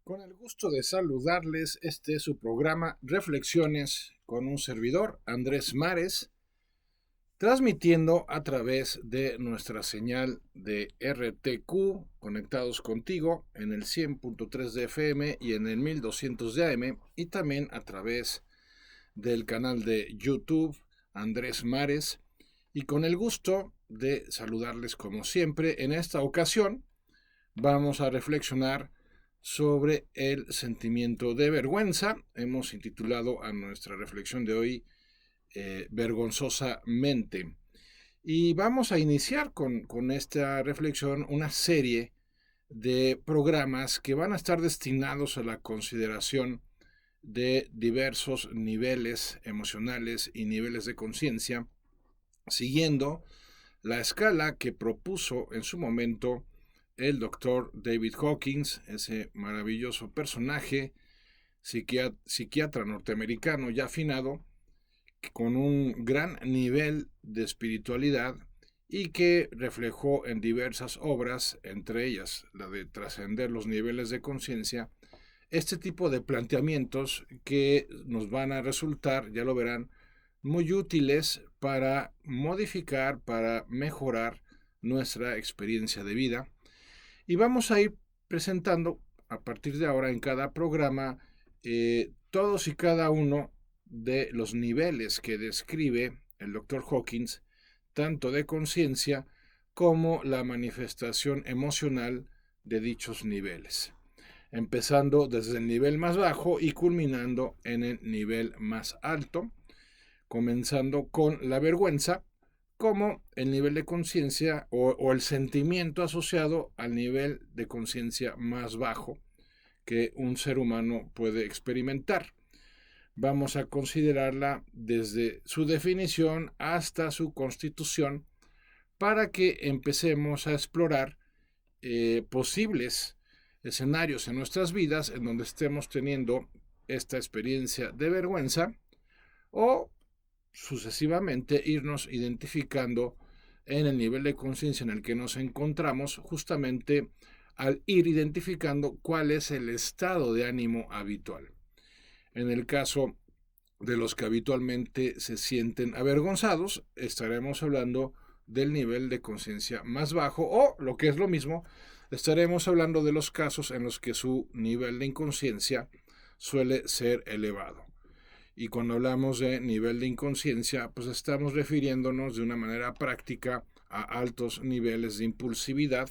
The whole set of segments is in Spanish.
Con el gusto de saludarles, este es su programa Reflexiones con un servidor, Andrés Mares, transmitiendo a través de nuestra señal de RTQ, conectados contigo en el 100.3 de FM y en el 1200 de AM, y también a través del canal de YouTube Andrés Mares, y con el gusto de saludarles como siempre. En esta ocasión vamos a reflexionar sobre el sentimiento de vergüenza. Hemos intitulado a nuestra reflexión de hoy Vergonzosamente. Y vamos a iniciar con esta reflexión una serie de programas que van a estar destinados a la consideración de diversos niveles emocionales y niveles de conciencia, siguiendo la escala que propuso en su momento el doctor David Hawkins, ese maravilloso personaje, psiquiatra norteamericano ya afinado, con un gran nivel de espiritualidad y que reflejó en diversas obras, entre ellas la de trascender los niveles de conciencia, este tipo de planteamientos que nos van a resultar, ya lo verán, muy útiles para modificar, para mejorar nuestra experiencia de vida. Y vamos a ir presentando a partir de ahora en cada programa todos y cada uno de los niveles que describe el doctor Hawkins, tanto de conciencia como la manifestación emocional de dichos niveles, empezando desde el nivel más bajo y culminando en el nivel más alto, comenzando con la vergüenza como el nivel de conciencia o el sentimiento asociado al nivel de conciencia más bajo que un ser humano puede experimentar. Vamos a considerarla desde su definición hasta su constitución para que empecemos a explorar posibles escenarios en nuestras vidas en donde estemos teniendo esta experiencia de vergüenza o sucesivamente irnos identificando en el nivel de conciencia en el que nos encontramos, justamente al ir identificando cuál es el estado de ánimo habitual. En el caso de los que habitualmente se sienten avergonzados, estaremos hablando del nivel de conciencia más bajo, o lo que es lo mismo, estaremos hablando de los casos en los que su nivel de inconsciencia suele ser elevado. Y cuando hablamos de nivel de inconsciencia, pues estamos refiriéndonos de una manera práctica a altos niveles de impulsividad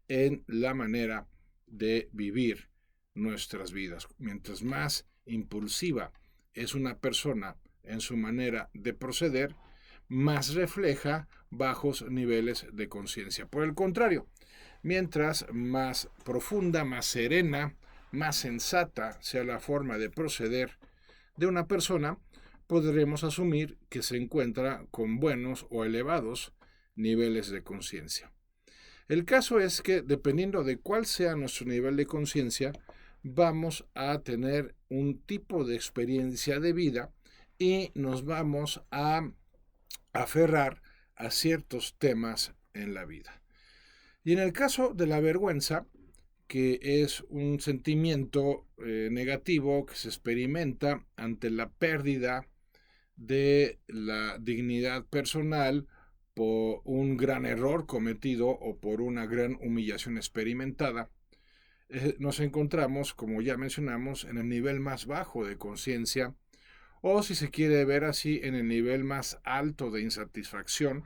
en la manera de vivir nuestras vidas. Mientras más impulsiva es una persona en su manera de proceder, más refleja bajos niveles de conciencia. Por el contrario, mientras más profunda, más serena, más sensata sea la forma de proceder de una persona, podremos asumir que se encuentra con buenos o elevados niveles de conciencia. El caso es que, dependiendo de cuál sea nuestro nivel de conciencia, vamos a tener un tipo de experiencia de vida y nos vamos a aferrar a ciertos temas en la vida. Y en el caso de la vergüenza, que es un sentimiento negativo que se experimenta ante la pérdida de la dignidad personal por un gran error cometido o por una gran humillación experimentada, nos encontramos, como ya mencionamos, en el nivel más bajo de conciencia, o si se quiere ver así, en el nivel más alto de insatisfacción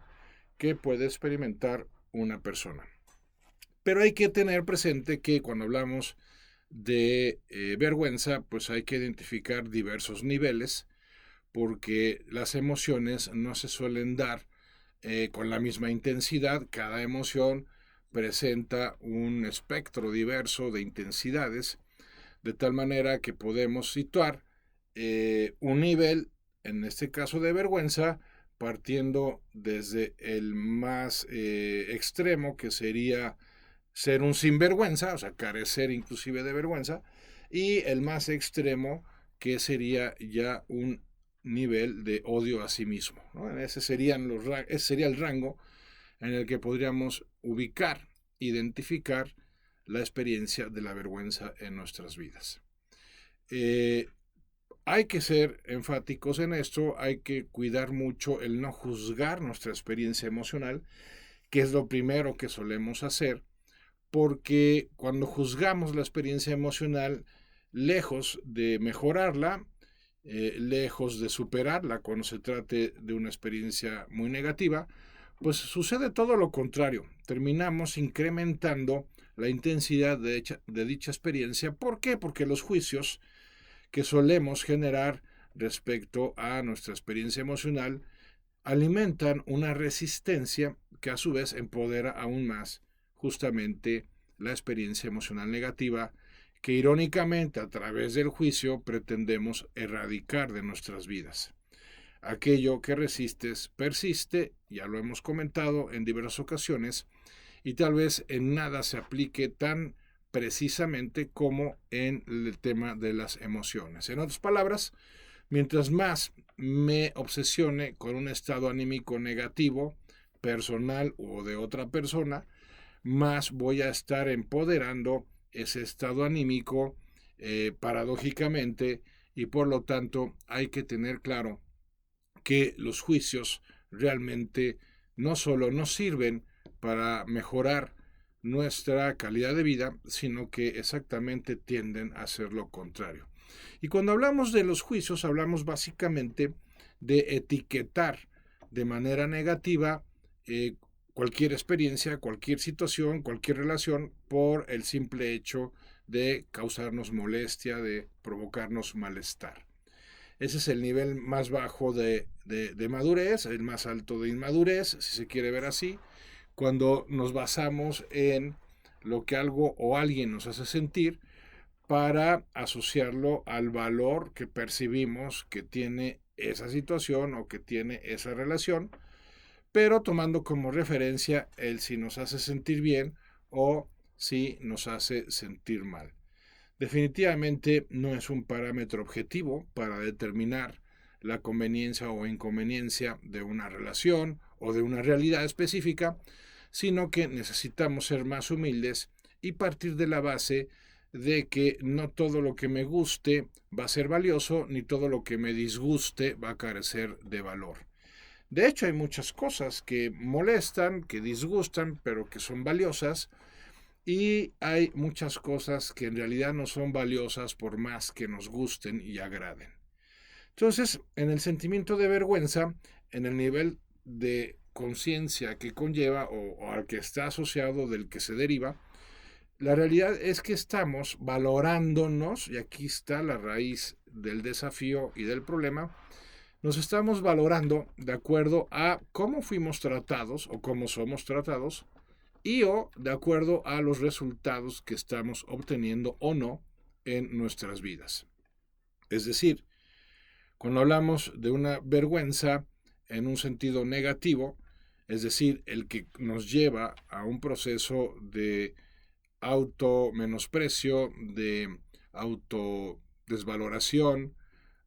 que puede experimentar una persona. Pero hay que tener presente que cuando hablamos de vergüenza, pues hay que identificar diversos niveles, porque las emociones no se suelen dar con la misma intensidad. Cada emoción presenta un espectro diverso de intensidades, de tal manera que podemos situar un nivel, en este caso de vergüenza, partiendo desde el más extremo, que sería ser un sinvergüenza, o sea, carecer inclusive de vergüenza, y el más extremo, que sería ya un nivel de odio a sí mismo, ¿no? Ese sería el rango en el que podríamos ubicar, identificar la experiencia de la vergüenza en nuestras vidas. Hay que ser enfáticos en esto, hay que cuidar mucho el no juzgar nuestra experiencia emocional, que es lo primero que solemos hacer, porque cuando juzgamos la experiencia emocional, lejos de mejorarla, lejos de superarla cuando se trate de una experiencia muy negativa, pues sucede todo lo contrario. Terminamos incrementando la intensidad de dicha experiencia. ¿Por qué? Porque los juicios que solemos generar respecto a nuestra experiencia emocional alimentan una resistencia que a su vez empodera aún más justamente la experiencia emocional negativa que irónicamente a través del juicio pretendemos erradicar de nuestras vidas. Aquello que resistes persiste, ya lo hemos comentado en diversas ocasiones, y tal vez en nada se aplique tan precisamente como en el tema de las emociones. En otras palabras, mientras más me obsesione con un estado anímico negativo, personal o de otra persona, más voy a estar empoderando ese estado anímico paradójicamente, y por lo tanto hay que tener claro que los juicios realmente no solo nos sirven para mejorar nuestra calidad de vida, sino que exactamente tienden a hacer lo contrario. Y cuando hablamos de los juicios, hablamos básicamente de etiquetar de manera negativa cualquier experiencia, cualquier situación, cualquier relación, por el simple hecho de causarnos molestia, de provocarnos malestar. Ese es el nivel más bajo de madurez, el más alto de inmadurez, si se quiere ver así, cuando nos basamos en lo que algo o alguien nos hace sentir para asociarlo al valor que percibimos que tiene esa situación o que tiene esa relación, pero tomando como referencia el si nos hace sentir bien o si nos hace sentir mal. Definitivamente no es un parámetro objetivo para determinar la conveniencia o inconveniencia de una relación o de una realidad específica, sino que necesitamos ser más humildes y partir de la base de que no todo lo que me guste va a ser valioso, ni todo lo que me disguste va a carecer de valor. De hecho, hay muchas cosas que molestan, que disgustan, pero que son valiosas, y hay muchas cosas que en realidad no son valiosas por más que nos gusten y agraden. Entonces, en el sentimiento de vergüenza, en el nivel de conciencia que conlleva o al que está asociado, del que se deriva, la realidad es que estamos valorándonos, y aquí está la raíz del desafío y del problema. Nos estamos valorando de acuerdo a cómo fuimos tratados o cómo somos tratados, y o de acuerdo a los resultados que estamos obteniendo o no en nuestras vidas. Es decir, cuando hablamos de una vergüenza en un sentido negativo, es decir, el que nos lleva a un proceso de auto-menosprecio, de autodesvaloración,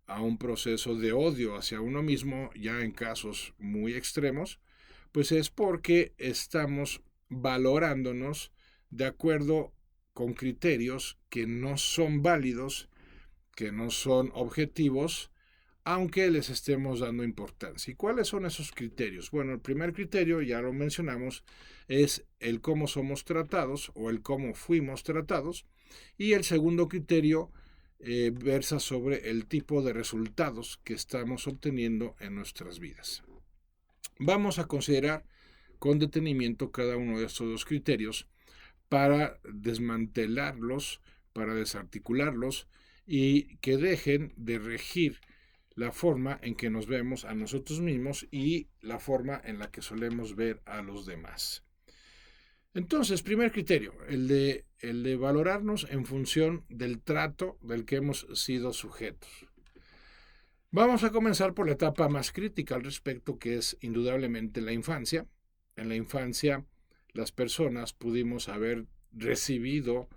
a un proceso de odio hacia uno mismo, ya en casos muy extremos, pues es porque estamos valorándonos de acuerdo con criterios que no son válidos, que no son objetivos, aunque les estemos dando importancia. ¿Y cuáles son esos criterios? Bueno, el primer criterio, ya lo mencionamos, es el cómo somos tratados o el cómo fuimos tratados, y el segundo criterio versa sobre el tipo de resultados que estamos obteniendo en nuestras vidas. Vamos a considerar con detenimiento cada uno de estos dos criterios para desmantelarlos, para desarticularlos y que dejen de regir la forma en que nos vemos a nosotros mismos y la forma en la que solemos ver a los demás. Entonces, primer criterio, el de valorarnos en función del trato del que hemos sido sujetos. Vamos a comenzar por la etapa más crítica al respecto, que es indudablemente la infancia. En la infancia, las personas pudimos haber recibido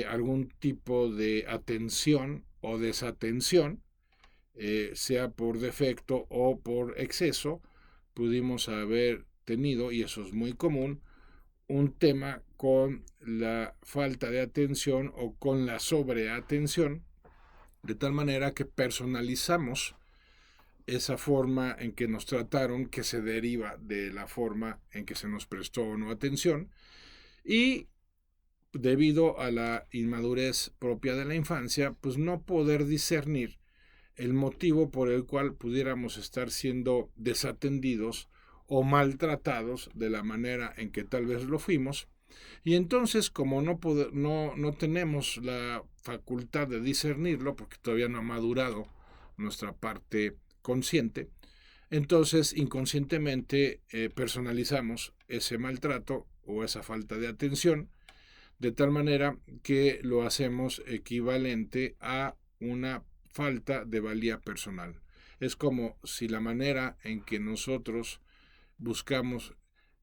algún tipo de atención o desatención, sea por defecto o por exceso. Pudimos haber tenido, y eso es muy común, un tema con la falta de atención o con la sobreatención, de tal manera que personalizamos esa forma en que nos trataron, que se deriva de la forma en que se nos prestó o no atención, y debido a la inmadurez propia de la infancia, pues no poder discernir el motivo por el cual pudiéramos estar siendo desatendidos o maltratados de la manera en que tal vez lo fuimos. Y entonces, como no tenemos la facultad de discernirlo, porque todavía no ha madurado nuestra parte consciente, entonces inconscientemente personalizamos ese maltrato o esa falta de atención, de tal manera que lo hacemos equivalente a una falta de valía personal. Es como si la manera en que nosotros buscamos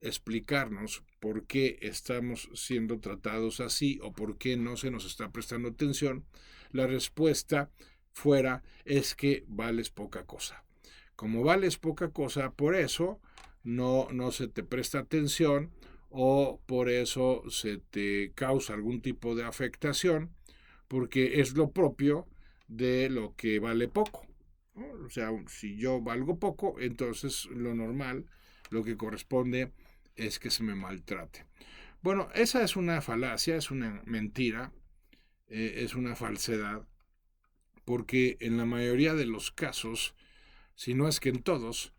explicarnos por qué estamos siendo tratados así o por qué no se nos está prestando atención, la respuesta fuera es que vales poca cosa. Como vales poca cosa, por eso no se te presta atención o por eso se te causa algún tipo de afectación, porque es lo propio de lo que vale poco, ¿no? O sea, si yo valgo poco, entonces lo normal, lo que corresponde es que se me maltrate. Bueno, esa es una falacia, es una mentira, es una falsedad, porque en la mayoría de los casos, si no es que en todos,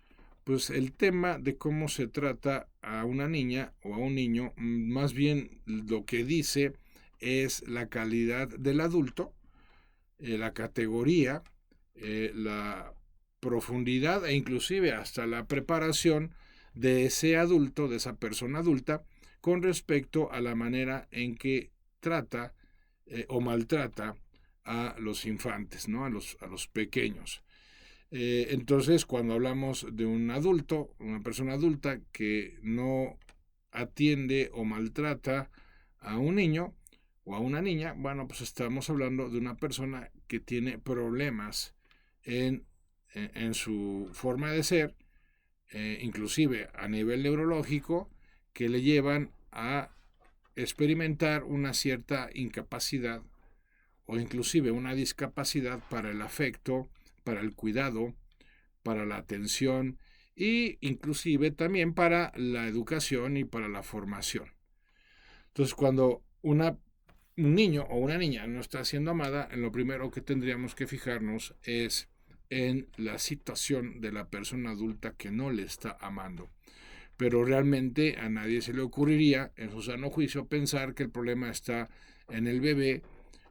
pues el tema de cómo se trata a una niña o a un niño, más bien lo que dice es la calidad del adulto, la categoría, la profundidad e inclusive hasta la preparación de ese adulto, de esa persona adulta, con respecto a la manera en que trata o maltrata a los infantes, ¿no? A los pequeños. Entonces, cuando hablamos de un adulto, una persona adulta que no atiende o maltrata a un niño o a una niña, bueno, pues estamos hablando de una persona que tiene problemas en su forma de ser, inclusive a nivel neurológico, que le llevan a experimentar una cierta incapacidad o inclusive una discapacidad para el afecto, para el cuidado, para la atención e inclusive también para la educación y para la formación. Entonces, cuando un niño o una niña no está siendo amada, en lo primero que tendríamos que fijarnos es en la situación de la persona adulta que no le está amando. Pero realmente a nadie se le ocurriría, en su sano juicio, pensar que el problema está en el bebé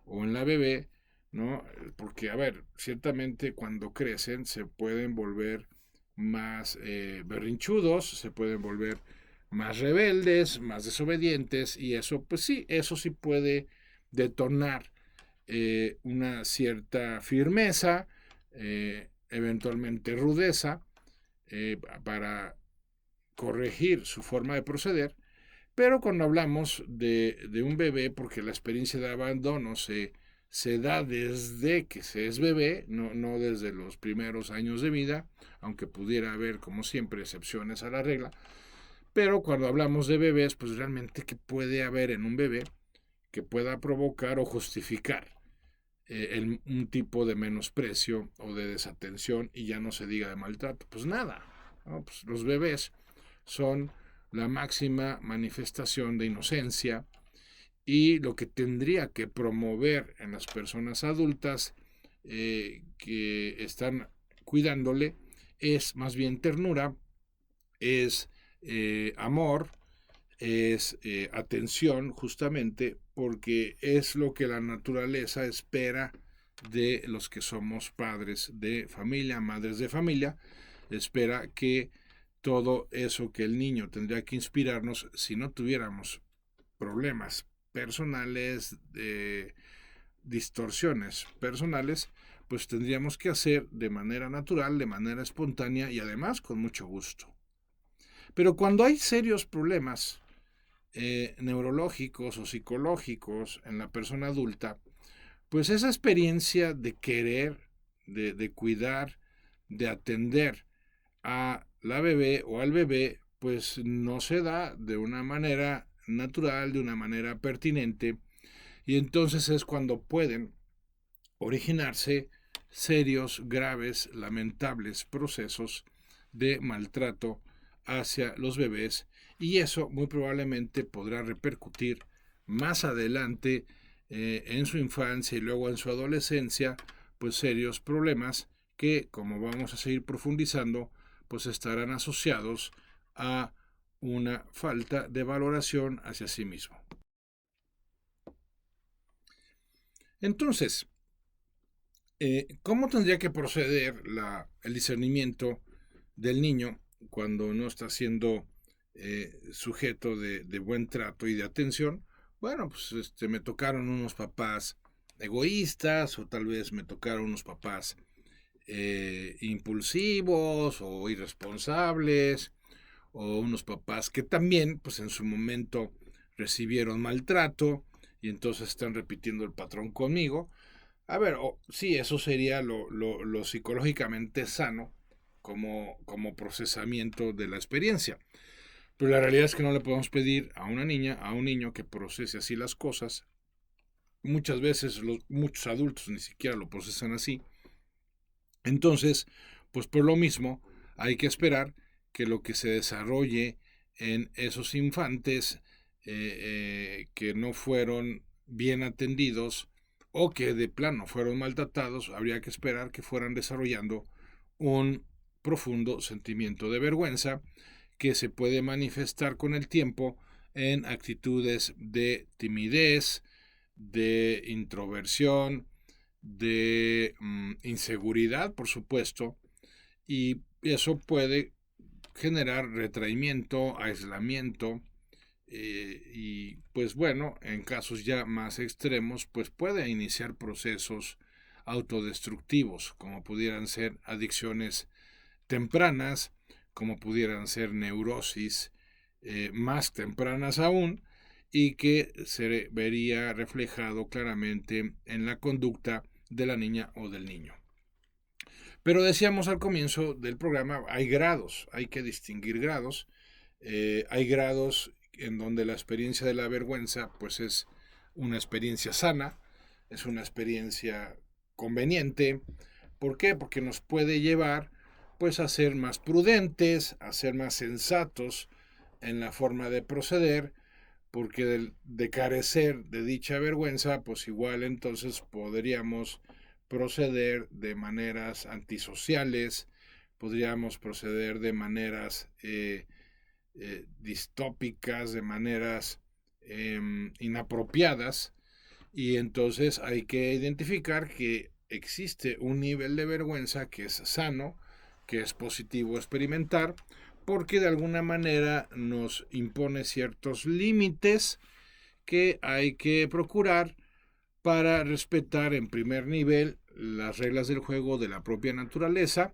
o en la bebé, ¿no? Porque, a ver, ciertamente cuando crecen se pueden volver más berrinchudos, se pueden volver más rebeldes, más desobedientes, y eso, pues sí, eso sí puede detonar una cierta firmeza, eventualmente rudeza, para corregir su forma de proceder, pero cuando hablamos de un bebé, porque la experiencia de abandono se da desde que se es bebé, no desde los primeros años de vida, aunque pudiera haber, como siempre, excepciones a la regla, pero cuando hablamos de bebés, pues realmente ¿qué puede haber en un bebé que pueda provocar o justificar un tipo de menosprecio o de desatención y ya no se diga de maltrato? Pues nada, ¿no? Pues los bebés son la máxima manifestación de inocencia y lo que tendría que promover en las personas adultas que están cuidándole es más bien ternura, es amor, es atención, justamente porque es lo que la naturaleza espera de los que somos padres de familia, madres de familia, espera que todo eso que el niño tendría que inspirarnos si no tuviéramos problemas personales, distorsiones personales, pues tendríamos que hacer de manera natural, de manera espontánea y además con mucho gusto. Pero cuando hay serios problemas neurológicos o psicológicos en la persona adulta, pues esa experiencia de querer, de cuidar, de atender a la bebé o al bebé, pues no se da de una manera natural, de una manera pertinente, y entonces es cuando pueden originarse serios, graves, lamentables procesos de maltrato hacia los bebés, y eso muy probablemente podrá repercutir más adelante en su infancia y luego en su adolescencia, pues serios problemas que, como vamos a seguir profundizando, pues estarán asociados a una falta de valoración hacia sí mismo. Entonces, ¿cómo tendría que proceder el discernimiento del niño cuando no está siendo sujeto de buen trato y de atención? Bueno, pues me tocaron unos papás egoístas, o tal vez me tocaron unos papás impulsivos o irresponsables, o unos papás que también, pues en su momento recibieron maltrato y entonces están repitiendo el patrón conmigo. A ver, sí, eso sería lo psicológicamente sano como procesamiento de la experiencia. Pero la realidad es que no le podemos pedir a una niña, a un niño que procese así las cosas. Muchas veces muchos adultos ni siquiera lo procesan así. Entonces, pues por lo mismo, hay que esperar que lo que se desarrolle en esos infantes que no fueron bien atendidos o que de plano fueron maltratados, habría que esperar que fueran desarrollando un profundo sentimiento de vergüenza que se puede manifestar con el tiempo en actitudes de timidez, de introversión, de inseguridad, por supuesto, y eso puede generar retraimiento, aislamiento, y pues bueno, en casos ya más extremos, pues puede iniciar procesos autodestructivos, como pudieran ser adicciones tempranas, como pudieran ser neurosis más tempranas aún, y que se vería reflejado claramente en la conducta de la niña o del niño. Pero decíamos al comienzo del programa, hay grados, hay que distinguir grados. Hay grados en donde la experiencia de la vergüenza pues es una experiencia sana, es una experiencia conveniente. ¿Por qué? Porque nos puede llevar pues a ser más prudentes, a ser más sensatos en la forma de proceder, porque de carecer de dicha vergüenza, pues igual entonces podríamos proceder de maneras antisociales, podríamos proceder de maneras distópicas, de maneras inapropiadas, y entonces hay que identificar que existe un nivel de vergüenza que es sano, que es positivo experimentar, porque de alguna manera nos impone ciertos límites que hay que procurar para respetar en primer nivel las reglas del juego de la propia naturaleza,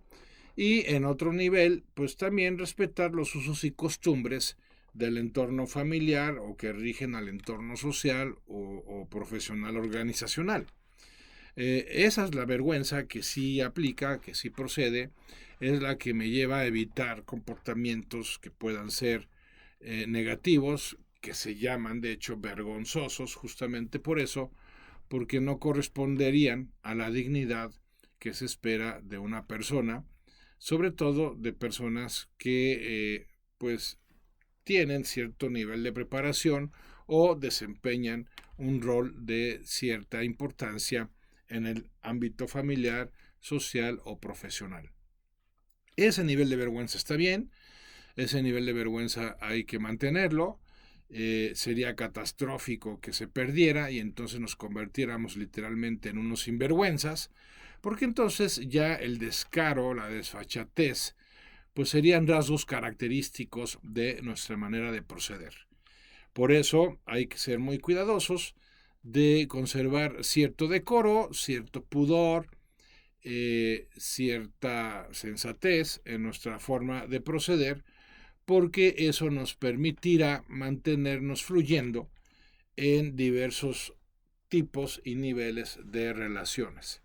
y en otro nivel pues también respetar los usos y costumbres del entorno familiar o que rigen al entorno social o profesional organizacional. Esa es la vergüenza que sí aplica, que sí procede, es la que me lleva a evitar comportamientos que puedan ser negativos, que se llaman de hecho vergonzosos, justamente por eso, porque no corresponderían a la dignidad que se espera de una persona, sobre todo de personas que pues tienen cierto nivel de preparación o desempeñan un rol de cierta importancia en el ámbito familiar, social o profesional. Ese nivel de vergüenza está bien, ese nivel de vergüenza hay que mantenerlo. Sería catastrófico que se perdiera y entonces nos convirtiéramos literalmente en unos sinvergüenzas, porque entonces ya el descaro, la desfachatez, pues serían rasgos característicos de nuestra manera de proceder. Por eso hay que ser muy cuidadosos de conservar cierto decoro, cierto pudor, cierta sensatez en nuestra forma de proceder, porque eso nos permitirá mantenernos fluyendo en diversos tipos y niveles de relaciones.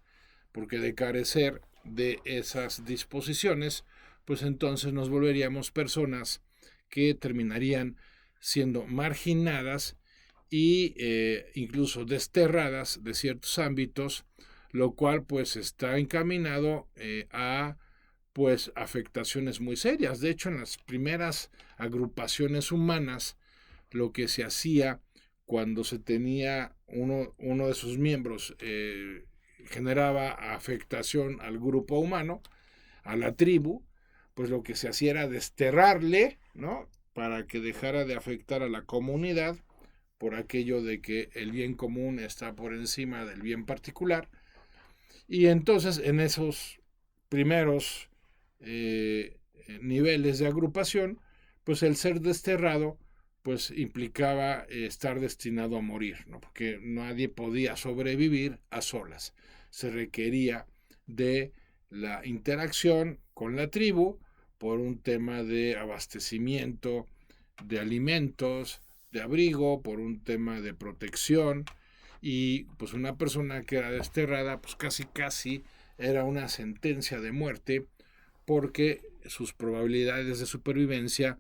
Porque de carecer de esas disposiciones, pues entonces nos volveríamos personas que terminarían siendo marginadas y incluso desterradas de ciertos ámbitos, lo cual pues está encaminado a pues afectaciones muy serias. De hecho, en las primeras agrupaciones humanas, lo que se hacía cuando se tenía uno de sus miembros generaba afectación al grupo humano, a la tribu, pues lo que se hacía era desterrarle, ¿no? Para que dejara de afectar a la comunidad, por aquello de que el bien común está por encima del bien particular. Y entonces en esos primeros niveles de agrupación, pues el ser desterrado pues implicaba estar destinado a morir, ¿no? Porque nadie podía sobrevivir a solas. Se requería de la interacción con la tribu por un tema de abastecimiento de alimentos, de abrigo, por un tema de protección, y pues una persona que era desterrada pues casi era una sentencia de muerte, porque sus probabilidades de supervivencia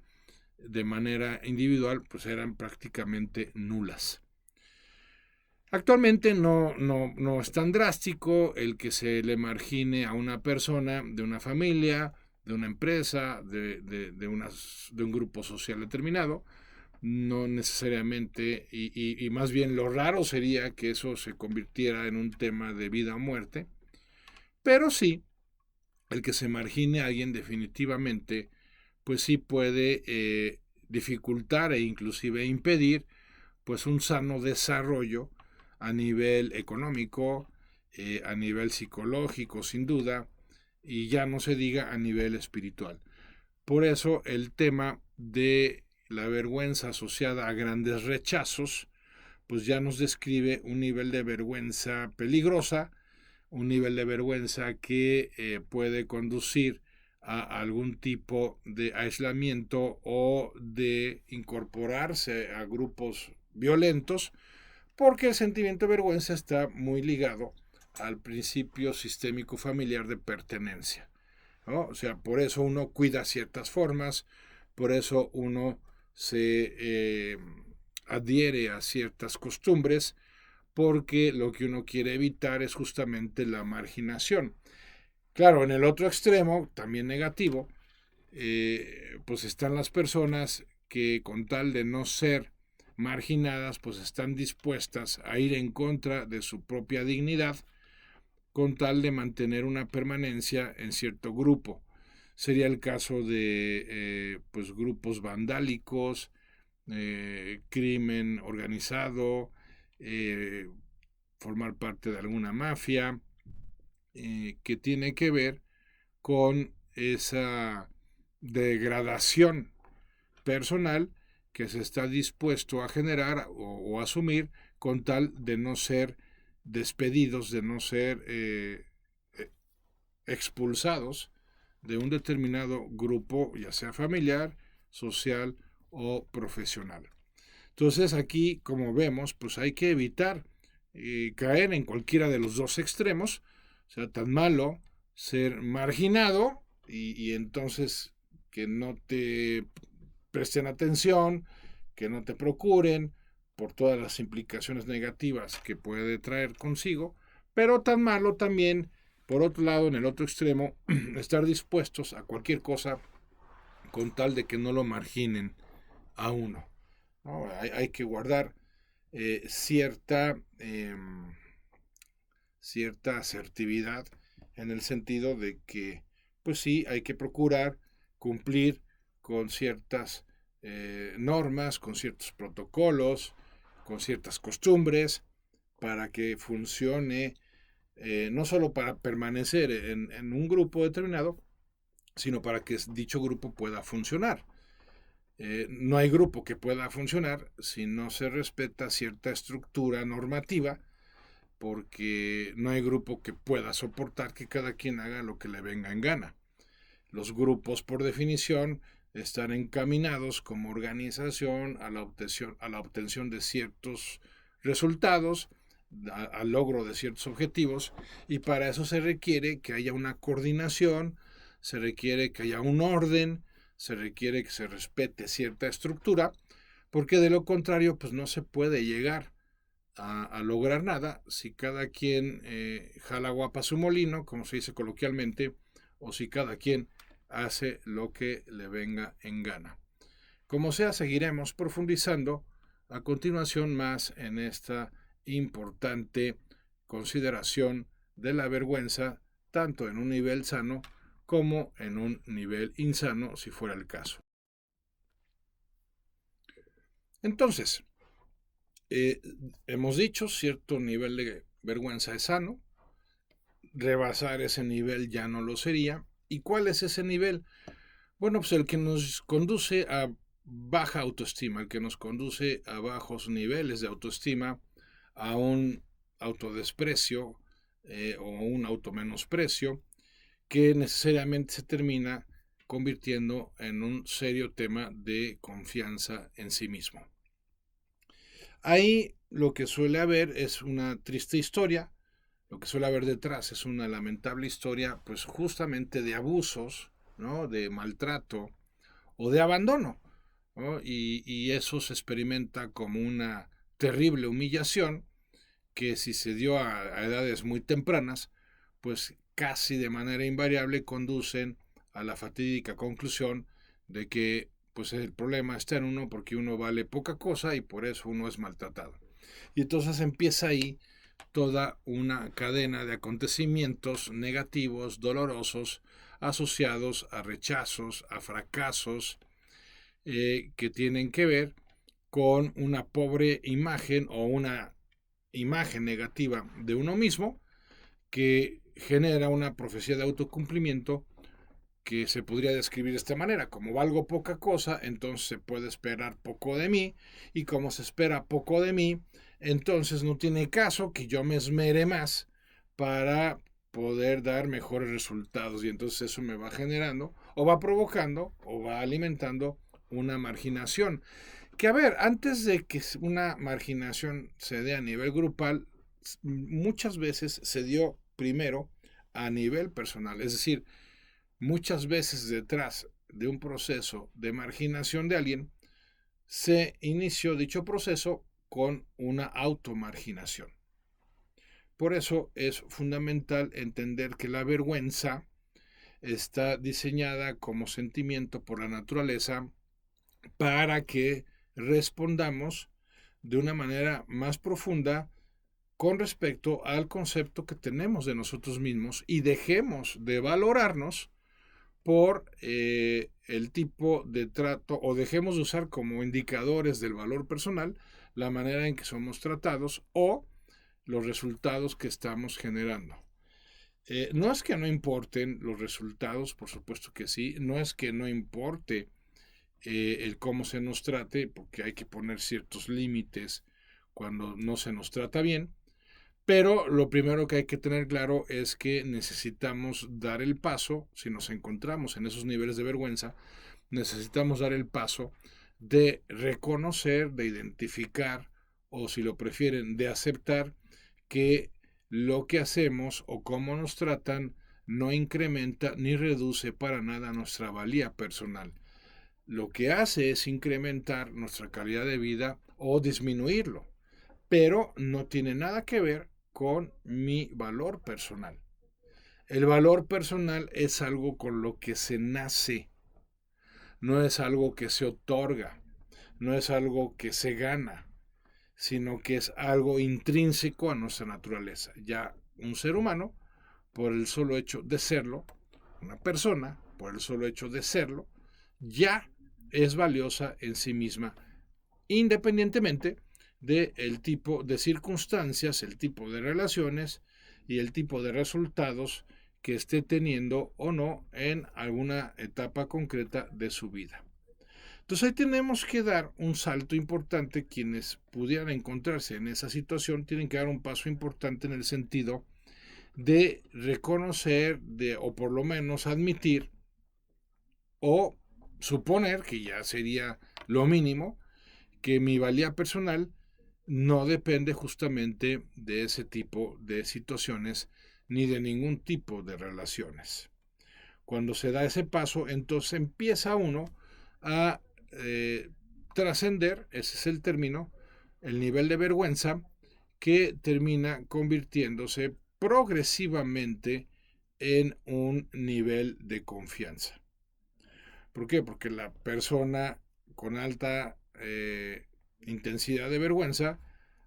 de manera individual pues eran prácticamente nulas. Actualmente no es tan drástico el que se le margine a una persona de una familia, de una empresa, de un grupo social determinado. No necesariamente, y más bien lo raro sería que eso se convirtiera en un tema de vida o muerte, pero sí, el que se margine a alguien definitivamente, pues sí puede dificultar e inclusive impedir pues un sano desarrollo a nivel económico, a nivel psicológico, sin duda, y ya no se diga a nivel espiritual. Por eso el tema de la vergüenza asociada a grandes rechazos, pues ya nos describe un nivel de vergüenza peligrosa, un nivel de vergüenza que puede conducir a algún tipo de aislamiento o de incorporarse a grupos violentos, porque el sentimiento de vergüenza está muy ligado al principio sistémico familiar de pertenencia, ¿no? O sea, por eso uno cuida ciertas formas, por eso uno se adhiere a ciertas costumbres, porque lo que uno quiere evitar es justamente la marginación. Claro, en el otro extremo, también negativo, pues están las personas que con tal de no ser marginadas, pues están dispuestas a ir en contra de su propia dignidad con tal de mantener una permanencia en cierto grupo. Sería el caso de pues grupos vandálicos, crimen organizado, formar parte de alguna mafia, que tiene que ver con esa degradación personal que se está dispuesto a generar o asumir con tal de no ser despedidos, de no ser expulsados de un determinado grupo, ya sea familiar, social o profesional. Entonces aquí, como vemos, pues hay que evitar caer en cualquiera de los dos extremos. O sea, tan malo ser marginado y entonces que no te presten atención, que no te procuren por todas las implicaciones negativas que puede traer consigo, pero tan malo también, por otro lado, en el otro extremo, estar dispuestos a cualquier cosa con tal de que no lo marginen a uno, ¿no? Hay que guardar cierta cierta asertividad en el sentido de que, pues sí, hay que procurar cumplir con ciertas normas, con ciertos protocolos, con ciertas costumbres, para que funcione, no solo para permanecer en un grupo determinado, sino para que dicho grupo pueda funcionar. No hay grupo que pueda funcionar si no se respeta cierta estructura normativa, porque no hay grupo que pueda soportar que cada quien haga lo que le venga en gana. Los grupos, por definición, están encaminados como organización a la obtención de ciertos resultados, al logro de ciertos objetivos, y para eso se requiere que haya una coordinación, se requiere que haya un orden, se requiere que se respete cierta estructura, porque de lo contrario, pues no se puede llegar a lograr nada si cada quien jala guapa su molino, como se dice coloquialmente, o si cada quien hace lo que le venga en gana. Como sea, seguiremos profundizando a continuación más en esta importante consideración de la vergüenza, tanto en un nivel sano como en un nivel insano, si fuera el caso. Entonces, hemos dicho, cierto nivel de vergüenza es sano, rebasar ese nivel ya no lo sería. ¿Y cuál es ese nivel? Bueno, pues el que nos conduce a baja autoestima, el que nos conduce a bajos niveles de autoestima, a un autodesprecio o un automenosprecio, que necesariamente se termina convirtiendo en un serio tema de confianza en sí mismo. Ahí lo que suele haber es una triste historia, lo que suele haber detrás es una lamentable historia, pues justamente de abusos, ¿no? De maltrato o de abandono, ¿no? Y eso se experimenta como una terrible humillación que si se dio a edades muy tempranas, pues casi de manera invariable conducen a la fatídica conclusión de que pues el problema está en uno porque uno vale poca cosa y por eso uno es maltratado. Y entonces empieza ahí toda una cadena de acontecimientos negativos, dolorosos, asociados a rechazos, a fracasos, que tienen que ver con una pobre imagen o una imagen negativa de uno mismo que genera una profecía de autocumplimiento que se podría describir de esta manera: como valgo poca cosa, entonces se puede esperar poco de mí, y como se espera poco de mí, entonces no tiene caso que yo me esmere más para poder dar mejores resultados, y entonces eso me va generando o va provocando o va alimentando una marginación. Que a ver, antes de que una marginación se dé a nivel grupal, muchas veces se dio primero a nivel personal, es decir, muchas veces detrás de un proceso de marginación de alguien, se inició dicho proceso con una automarginación. Por eso es fundamental entender que la vergüenza está diseñada como sentimiento por la naturaleza para que respondamos de una manera más profunda con respecto al concepto que tenemos de nosotros mismos y dejemos de valorarnos por el tipo de trato, o dejemos de usar como indicadores del valor personal la manera en que somos tratados o los resultados que estamos generando. No es que no importen los resultados, por supuesto que sí, no es que no importe el cómo se nos trate, porque hay que poner ciertos límites cuando no se nos trata bien, pero lo primero que hay que tener claro es que necesitamos dar el paso, si nos encontramos en esos niveles de vergüenza, necesitamos dar el paso de reconocer, de identificar, o si lo prefieren, de aceptar que lo que hacemos o cómo nos tratan no incrementa ni reduce para nada nuestra valía personal. Lo que hace es incrementar nuestra calidad de vida o disminuirlo, pero no tiene nada que ver con mi valor personal. El valor personal es algo con lo que se nace, no es algo que se otorga, no es algo que se gana, sino que es algo intrínseco a nuestra naturaleza. Ya un ser humano, por el solo hecho de serlo, una persona, por el solo hecho de serlo, ya es valiosa en sí misma, independientemente del tipo de circunstancias, el tipo de relaciones y el tipo de resultados que esté teniendo o no en alguna etapa concreta de su vida. Entonces ahí tenemos que dar un salto importante. Quienes pudieran encontrarse en esa situación tienen que dar un paso importante en el sentido de reconocer, o por lo menos admitir o suponer, que ya sería lo mínimo, que mi valía personal no depende justamente de ese tipo de situaciones ni de ningún tipo de relaciones. Cuando se da ese paso, entonces empieza uno a trascender, ese es el término, el nivel de vergüenza que termina convirtiéndose progresivamente en un nivel de confianza. ¿Por qué? Porque la persona con alta intensidad de vergüenza,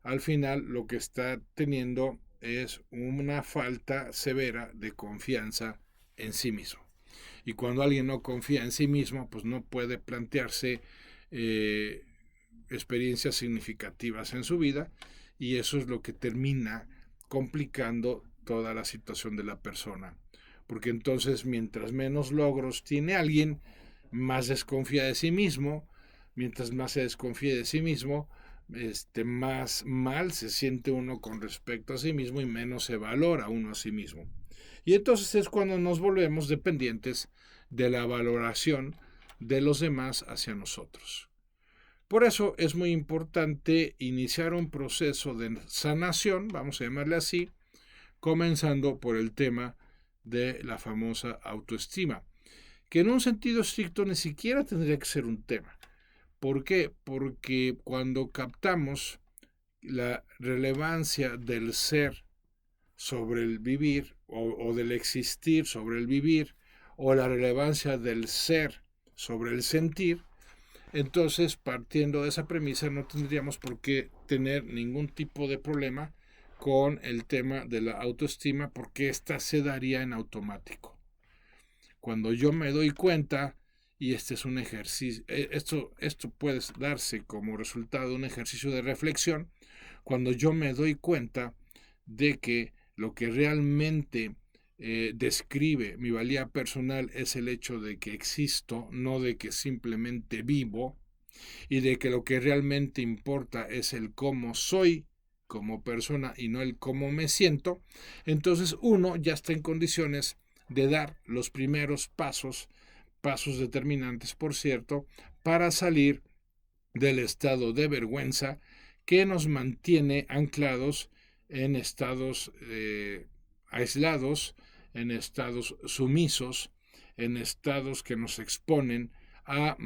al final lo que está teniendo es una falta severa de confianza en sí mismo. Y cuando alguien no confía en sí mismo, pues no puede plantearse eh, experiencias significativas en su vida, y eso es lo que termina complicando toda la situación de la persona. Porque entonces, mientras menos logros tiene alguien, más desconfía de sí mismo. Mientras más se desconfía de sí mismo, más mal se siente uno con respecto a sí mismo y menos se valora uno a sí mismo. Y entonces es cuando nos volvemos dependientes de la valoración de los demás hacia nosotros. Por eso es muy importante iniciar un proceso de sanación, vamos a llamarle así, comenzando por el tema de la famosa autoestima, que en un sentido estricto ni siquiera tendría que ser un tema. ¿Por qué? Porque cuando captamos la relevancia del ser sobre el vivir, o del existir sobre el vivir, o la relevancia del ser sobre el sentir, entonces, partiendo de esa premisa, no tendríamos por qué tener ningún tipo de problema con el tema de la autoestima, porque ésta se daría en automático. Cuando yo me doy cuenta, y este es un ejercicio, esto puede darse como resultado de un ejercicio de reflexión, cuando yo me doy cuenta de que lo que realmente describe mi valía personal es el hecho de que existo, no de que simplemente vivo, y de que lo que realmente importa es el cómo soy como persona y no el cómo me siento, entonces uno ya está en condiciones de dar los primeros pasos, pasos determinantes, por cierto, para salir del estado de vergüenza que nos mantiene anclados en estados aislados, en estados sumisos, en estados que nos exponen a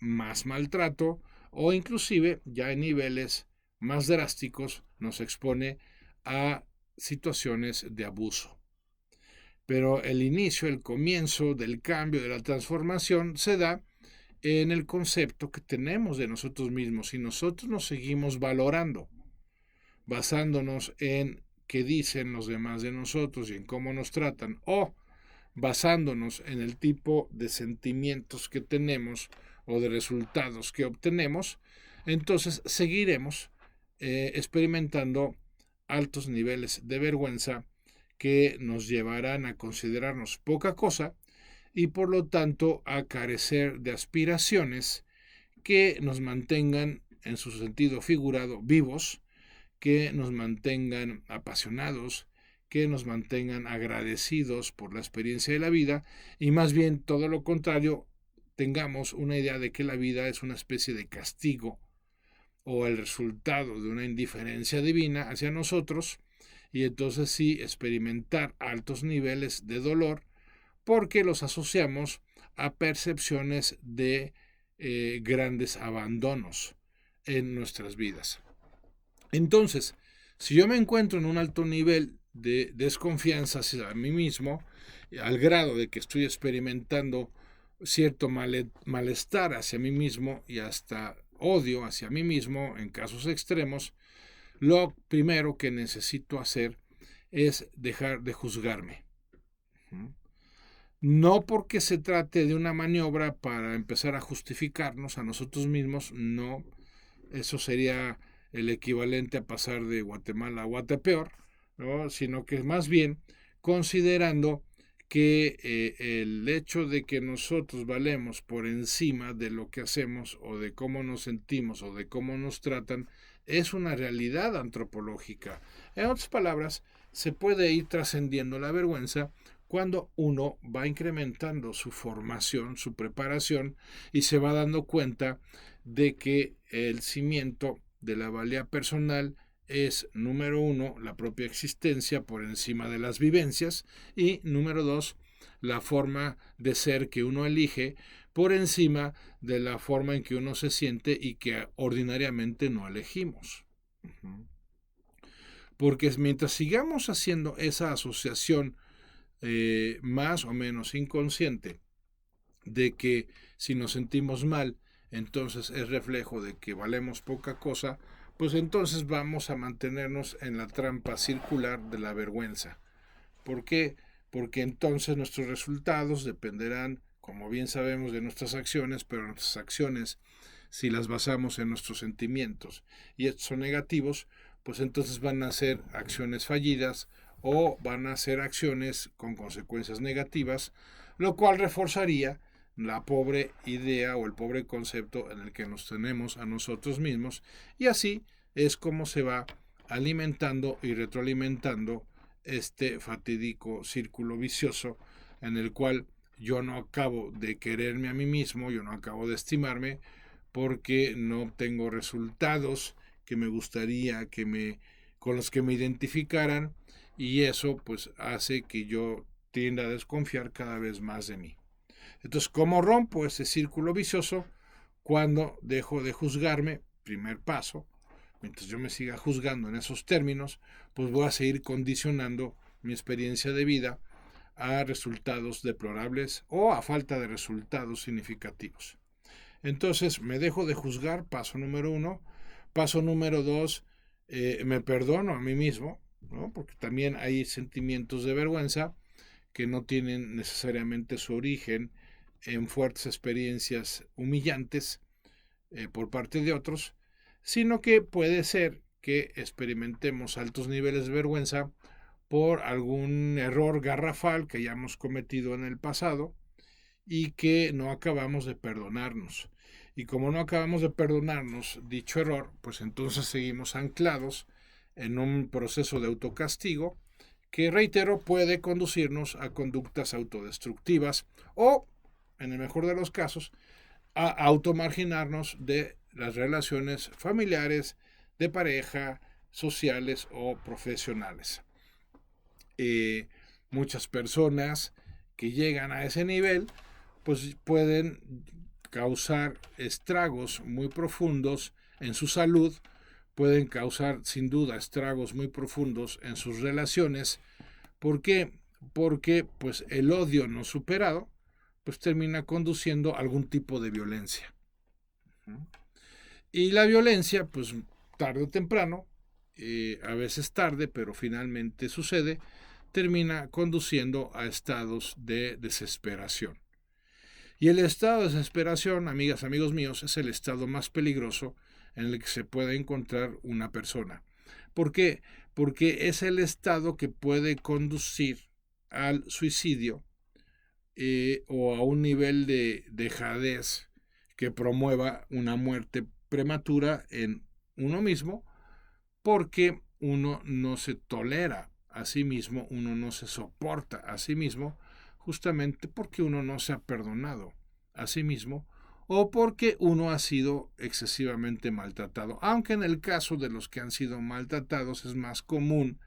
más maltrato, o inclusive ya en niveles más drásticos nos expone a situaciones de abuso. Pero el inicio, el comienzo del cambio, de la transformación, se da en el concepto que tenemos de nosotros mismos. Si nosotros nos seguimos valorando, basándonos en qué dicen los demás de nosotros y en cómo nos tratan, o basándonos en el tipo de sentimientos que tenemos o de resultados que obtenemos, entonces seguiremos experimentando altos niveles de vergüenza que nos llevarán a considerarnos poca cosa y por lo tanto a carecer de aspiraciones que nos mantengan, en su sentido figurado, vivos, que nos mantengan apasionados, que nos mantengan agradecidos por la experiencia de la vida, y más bien todo lo contrario, tengamos una idea de que la vida es una especie de castigo o el resultado de una indiferencia divina hacia nosotros, y entonces sí experimentar altos niveles de dolor porque los asociamos a percepciones de grandes abandonos en nuestras vidas. Entonces, si yo me encuentro en un alto nivel de desconfianza hacia mí mismo, al grado de que estoy experimentando cierto malestar hacia mí mismo y hasta odio hacia mí mismo en casos extremos, lo primero que necesito hacer es dejar de juzgarme. No porque se trate de una maniobra para empezar a justificarnos a nosotros mismos, no, eso sería el equivalente a pasar de Guatemala a Guatepeor, ¿no? Sino que más bien considerando que el hecho de que nosotros valemos por encima de lo que hacemos o de cómo nos sentimos o de cómo nos tratan es una realidad antropológica. En otras palabras, se puede ir trascendiendo la vergüenza cuando uno va incrementando su formación, su preparación, y se va dando cuenta de que el cimiento de la valía personal es, número uno, la propia existencia por encima de las vivencias, y número dos, la forma de ser que uno elige por encima de la forma en que uno se siente y que ordinariamente no elegimos. Porque mientras sigamos haciendo esa asociación más o menos inconsciente de que si nos sentimos mal, entonces es reflejo de que valemos poca cosa, pues entonces vamos a mantenernos en la trampa circular de la vergüenza. ¿Por qué? Porque entonces nuestros resultados dependerán, como bien sabemos, de nuestras acciones, pero nuestras acciones, si las basamos en nuestros sentimientos y estos son negativos, pues entonces van a ser acciones fallidas o van a ser acciones con consecuencias negativas, lo cual reforzaría la pobre idea o el pobre concepto en el que nos tenemos a nosotros mismos, y así es como se va alimentando y retroalimentando este fatídico círculo vicioso en el cual yo no acabo de quererme a mí mismo, yo no acabo de estimarme porque no obtengo resultados que me gustaría con los que me identificaran, y eso pues hace que yo tienda a desconfiar cada vez más de mí. Entonces, ¿cómo rompo ese círculo vicioso? Cuando dejo de juzgarme, primer paso, mientras yo me siga juzgando en esos términos, pues voy a seguir condicionando mi experiencia de vida a resultados deplorables o a falta de resultados significativos. Entonces, me dejo de juzgar, paso número 1. Paso número 2, me perdono a mí mismo, ¿no? Porque también hay sentimientos de vergüenza que no tienen necesariamente su origen en fuertes experiencias humillantes por parte de otros, sino que puede ser que experimentemos altos niveles de vergüenza por algún error garrafal que hayamos cometido en el pasado y que no acabamos de perdonarnos. Y como no acabamos de perdonarnos dicho error, pues entonces seguimos anclados en un proceso de autocastigo que, reitero, puede conducirnos a conductas autodestructivas o, en el mejor de los casos, a automarginarnos de las relaciones familiares, de pareja, sociales o profesionales. Muchas personas que llegan a ese nivel pues pueden causar estragos muy profundos en su salud, pueden causar sin duda estragos muy profundos en sus relaciones. ¿Por qué? Porque pues el odio no superado pues termina conduciendo a algún tipo de violencia. Y la violencia pues tarde o temprano, a veces tarde, pero finalmente sucede, termina conduciendo a estados de desesperación. Y el estado de desesperación, amigas, amigos míos, es el estado más peligroso en el que se puede encontrar una persona. ¿Por qué? Porque es el estado que puede conducir al suicidio o a un nivel de dejadez que promueva una muerte prematura en uno mismo, porque uno no se tolera a sí mismo, uno no se soporta a sí mismo, justamente porque uno no se ha perdonado a sí mismo o porque uno ha sido excesivamente maltratado. Aunque en el caso de los que han sido maltratados es más común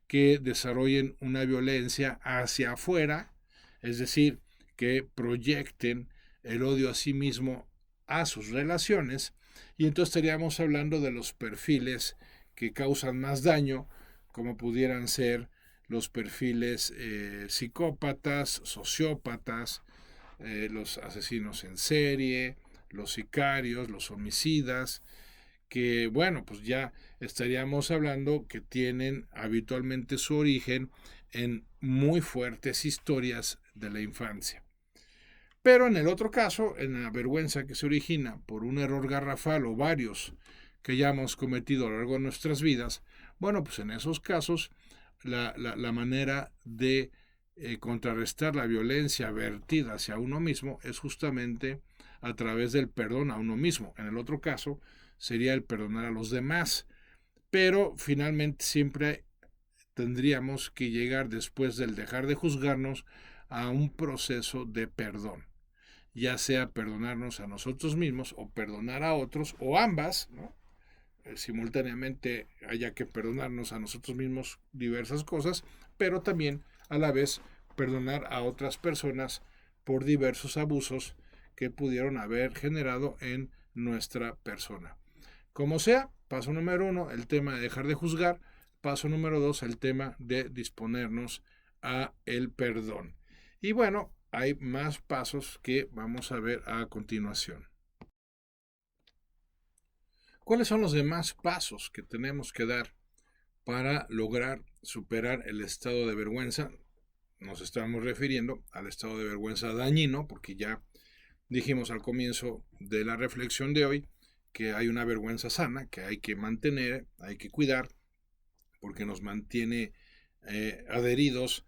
que desarrollen una violencia hacia afuera, es decir, que proyecten el odio a sí mismo a sus relaciones, y entonces estaríamos hablando de los perfiles que causan más daño, como pudieran ser los perfiles psicópatas, sociópatas, los asesinos en serie, los sicarios, los homicidas, que bueno, pues ya estaríamos hablando que tienen habitualmente su origen en muy fuertes historias de la infancia. Pero en el otro caso, en la vergüenza que se origina por un error garrafal o varios que hayamos cometido a lo largo de nuestras vidas, bueno, pues en esos casos la manera de contrarrestar la violencia vertida hacia uno mismo es justamente a través del perdón a uno mismo. En el otro caso sería el perdonar a los demás, pero finalmente siempre tendríamos que llegar, después del dejar de juzgarnos, a un proceso de perdón, ya sea perdonarnos a nosotros mismos o perdonar a otros o ambas, ¿no? Simultáneamente haya que perdonarnos a nosotros mismos diversas cosas, pero también a la vez perdonar a otras personas por diversos abusos que pudieron haber generado en nuestra persona. Como sea, paso número 1, el tema de dejar de juzgar. Paso número 2, el tema de disponernos a el perdón. Y bueno, hay más pasos que vamos a ver a continuación. ¿Cuáles son los demás pasos que tenemos que dar para lograr superar el estado de vergüenza? Nos estamos refiriendo al estado de vergüenza dañino, porque ya dijimos al comienzo de la reflexión de hoy que hay una vergüenza sana que hay que mantener, hay que cuidar, porque nos mantiene adheridos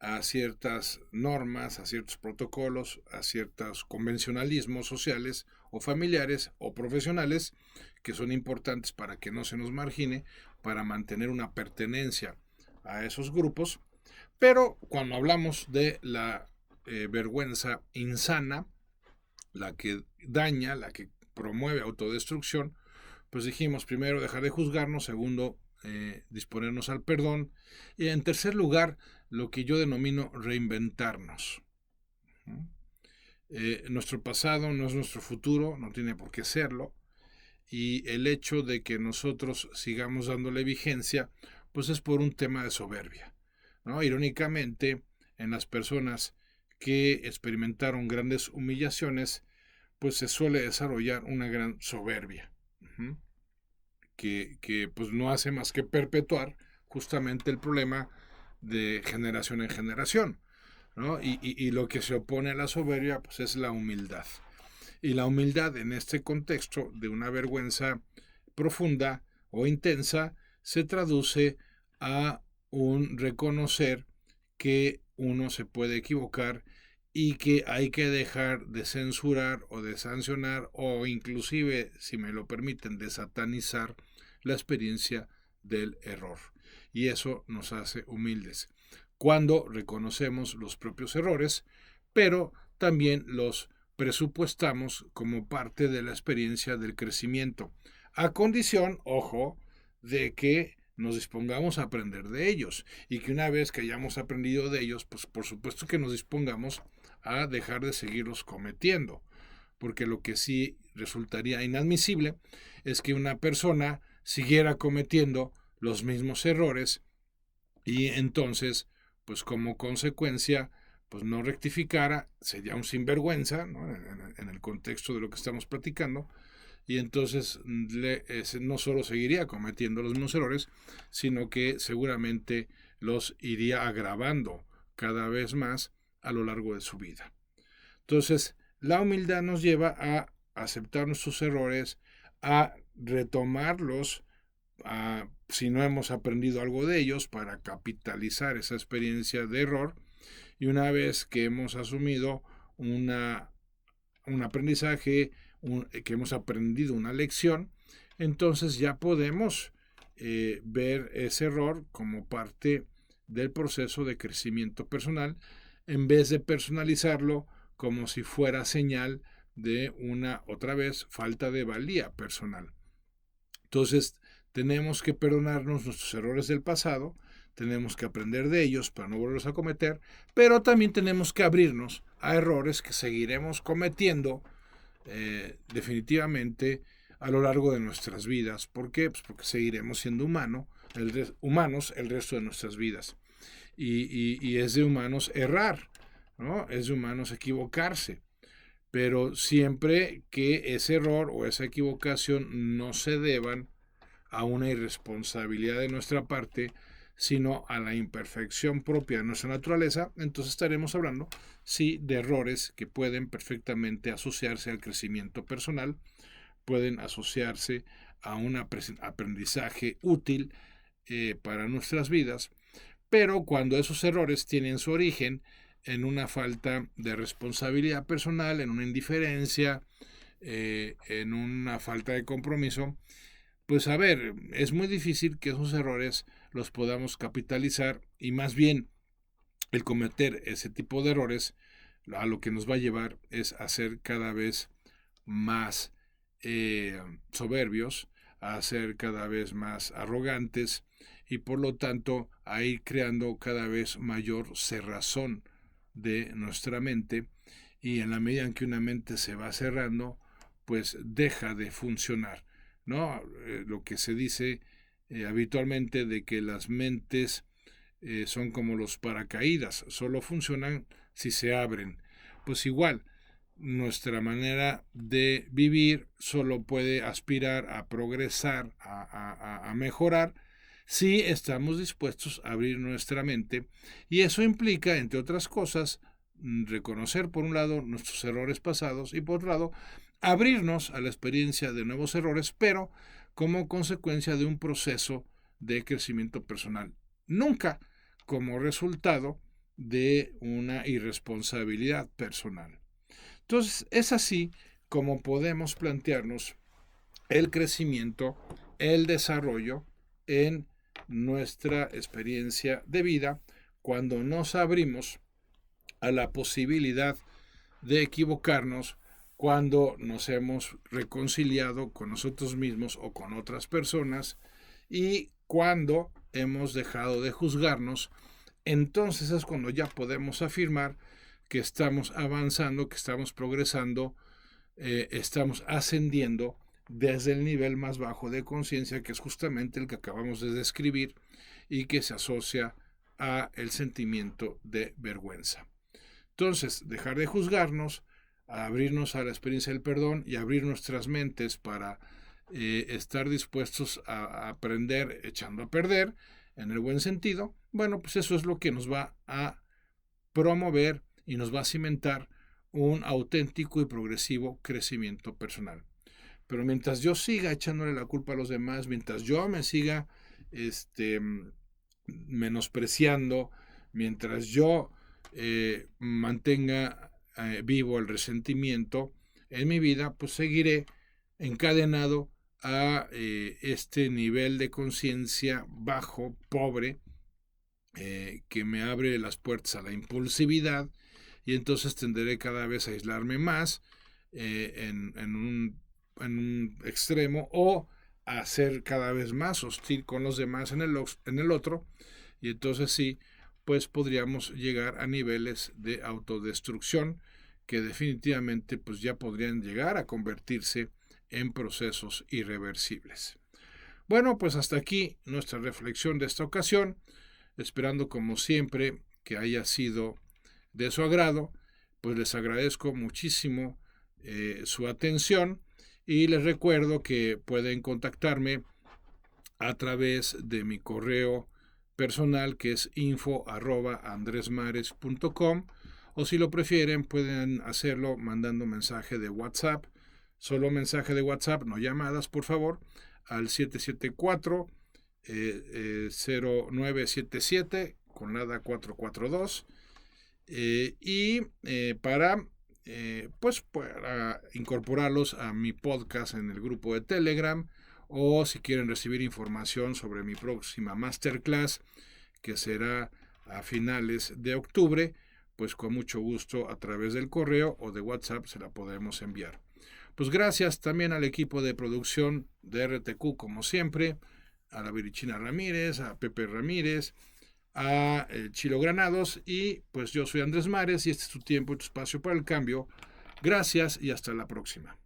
a ciertas normas, a ciertos protocolos, a ciertos convencionalismos sociales o familiares o profesionales que son importantes para que no se nos margine, para mantener una pertenencia a esos grupos. Pero cuando hablamos de la vergüenza insana, la que daña, la que promueve autodestrucción, pues dijimos primero dejar de juzgarnos, segundo disponernos al perdón y en tercer lugar lo que yo denomino reinventarnos. Nuestro pasado no es nuestro futuro, no tiene por qué serlo, y el hecho de que nosotros sigamos dándole vigencia pues es por un tema de soberbia, ¿no? Irónicamente, en las personas que experimentaron grandes humillaciones pues se suele desarrollar una gran soberbia, que pues no hace más que perpetuar justamente el problema de generación en generación, ¿no? Y lo que se opone a la soberbia pues es la humildad. Y la humildad en este contexto de una vergüenza profunda o intensa se traduce a un reconocer que uno se puede equivocar y que hay que dejar de censurar o de sancionar o inclusive, si me lo permiten, de satanizar la experiencia del error. Y eso nos hace humildes. Cuando reconocemos los propios errores, pero también los presupuestamos como parte de la experiencia del crecimiento, a condición, ojo, de que nos dispongamos a aprender de ellos y que una vez que hayamos aprendido de ellos, pues por supuesto que nos dispongamos a dejar de seguirlos cometiendo, porque lo que sí resultaría inadmisible es que una persona siguiera cometiendo los mismos errores y entonces, pues como consecuencia, pues no rectificara, sería un sinvergüenza, ¿no? En el contexto de lo que estamos platicando, y entonces no solo seguiría cometiendo los mismos errores, sino que seguramente los iría agravando cada vez más a lo largo de su vida. Entonces, la humildad nos lleva a aceptar nuestros errores, a retomarlos, si no hemos aprendido algo de ellos, para capitalizar esa experiencia de error. Y una vez que hemos asumido un aprendizaje, que hemos aprendido una lección, entonces ya podemos ver ese error como parte del proceso de crecimiento personal, en vez de personalizarlo como si fuera señal de una, otra vez, falta de valía personal. Entonces, tenemos que perdonarnos nuestros errores del pasado, tenemos que aprender de ellos para no volverlos a cometer, pero también tenemos que abrirnos a errores que seguiremos cometiendo definitivamente a lo largo de nuestras vidas. ¿Por qué? Pues porque seguiremos siendo humanos el resto de nuestras vidas. Y es de humanos errar, ¿no? Es de humanos equivocarse. Pero siempre que ese error o esa equivocación no se deban a una irresponsabilidad de nuestra parte, sino a la imperfección propia de nuestra naturaleza, entonces estaremos hablando, sí, de errores que pueden perfectamente asociarse al crecimiento personal, pueden asociarse a un aprendizaje útil para nuestras vidas, pero cuando esos errores tienen su origen en una falta de responsabilidad personal, en una indiferencia, en una falta de compromiso, pues a ver, es muy difícil que esos errores los podamos capitalizar y más bien el cometer ese tipo de errores a lo que nos va a llevar es a ser cada vez más soberbios, a ser cada vez más arrogantes y por lo tanto a ir creando cada vez mayor cerrazón de nuestra mente y en la medida en que una mente se va cerrando, pues deja de funcionar, ¿no? Lo que se dice habitualmente de que las mentes son como los paracaídas, solo funcionan si se abren. Pues igual, nuestra manera de vivir solo puede aspirar a progresar, a mejorar, si estamos dispuestos a abrir nuestra mente, y eso implica, entre otras cosas, reconocer por un lado nuestros errores pasados y por otro lado abrirnos a la experiencia de nuevos errores, pero como consecuencia de un proceso de crecimiento personal, nunca como resultado de una irresponsabilidad personal. Entonces, es así como podemos plantearnos el crecimiento, el desarrollo en nuestra experiencia de vida cuando nos abrimos a la posibilidad de equivocarnos, cuando nos hemos reconciliado con nosotros mismos o con otras personas y cuando hemos dejado de juzgarnos. Entonces es cuando ya podemos afirmar que estamos avanzando, que estamos progresando, estamos ascendiendo desde el nivel más bajo de conciencia, que es justamente el que acabamos de describir y que se asocia a el sentimiento de vergüenza. Entonces, dejar de juzgarnos, abrirnos a la experiencia del perdón y abrir nuestras mentes para estar dispuestos a aprender echando a perder, en el buen sentido, bueno, pues eso es lo que nos va a promover y nos va a cimentar un auténtico y progresivo crecimiento personal. Pero mientras yo siga echándole la culpa a los demás, mientras yo me siga menospreciando, mientras yo mantenga vivo el resentimiento en mi vida, pues seguiré encadenado a este nivel de conciencia bajo, pobre, que me abre las puertas a la impulsividad, y entonces tenderé cada vez a aislarme más en un extremo, o a ser cada vez más hostil con los demás en el otro, y entonces sí, pues podríamos llegar a niveles de autodestrucción que definitivamente pues ya podrían llegar a convertirse en procesos irreversibles. Bueno, pues hasta aquí nuestra reflexión de esta ocasión, esperando como siempre que haya sido de su agrado. Pues les agradezco muchísimo su atención y les recuerdo que pueden contactarme a través de mi correo personal, que es info@andresmares.com, o si lo prefieren pueden hacerlo mandando mensaje de WhatsApp, solo mensaje de WhatsApp, no llamadas, por favor, al 774 0977 con nada 442, y para incorporarlos a mi podcast en el grupo de Telegram, o si quieren recibir información sobre mi próxima masterclass, que será a finales de octubre, pues con mucho gusto a través del correo o de WhatsApp se la podemos enviar. Pues gracias también al equipo de producción de RTQ, como siempre, a la Virichina Ramírez, a Pepe Ramírez, a Chilo Granados, y pues yo soy Andrés Mares y este es tu tiempo y tu espacio para el cambio. Gracias y hasta la próxima.